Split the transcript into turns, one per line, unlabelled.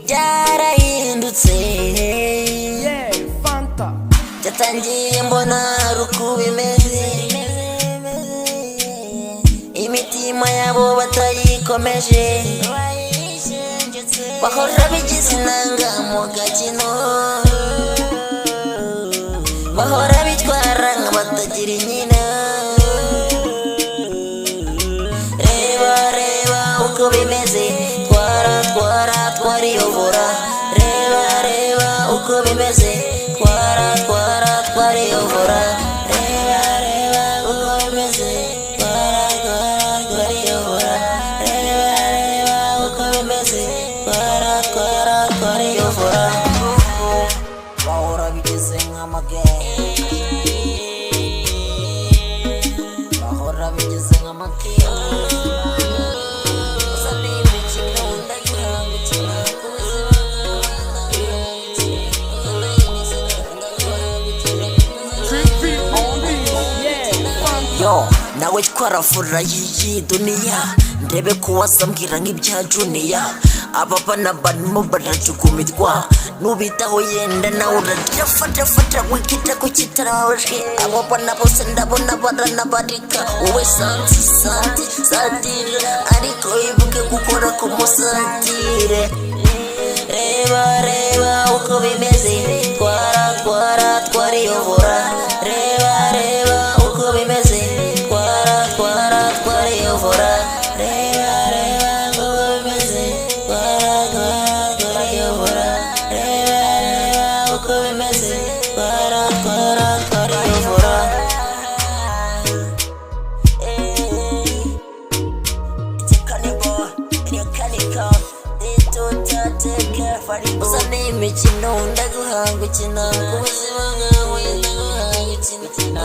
byarahindutse byatangiye mbona uko bimeze imitima yabo batayikomeje bahora bigize inanga mu gakino bahora bitwara nk'abatagira inyina reba reba uko bimeze twariyobora reba reba uko bimeze twariyobora reba reba uko bimeze twariyobora reba reba uko bimeze twariyobora bahora bigeze nk'amagare bahora bigeze nk'amakiyo nawe twarafura iyi duniya ndebe ko wasambwira nk'ibya juniya ababana barimo barajugumirwa nubitaho yenda nawe urafata wikita ku kitarabajwe ababana bose ndabona baranabarika wowe santire ariko ibuke gukora ku musantire reba reba uko bimeze twariyobora reba reba uko bimeze twariyobora reba reba uko bimeze twariyobora reba reba uko bimeze twariyobora uzane imikino ndaguhanga ukina ku buzima bwawe ndaguhanga ukina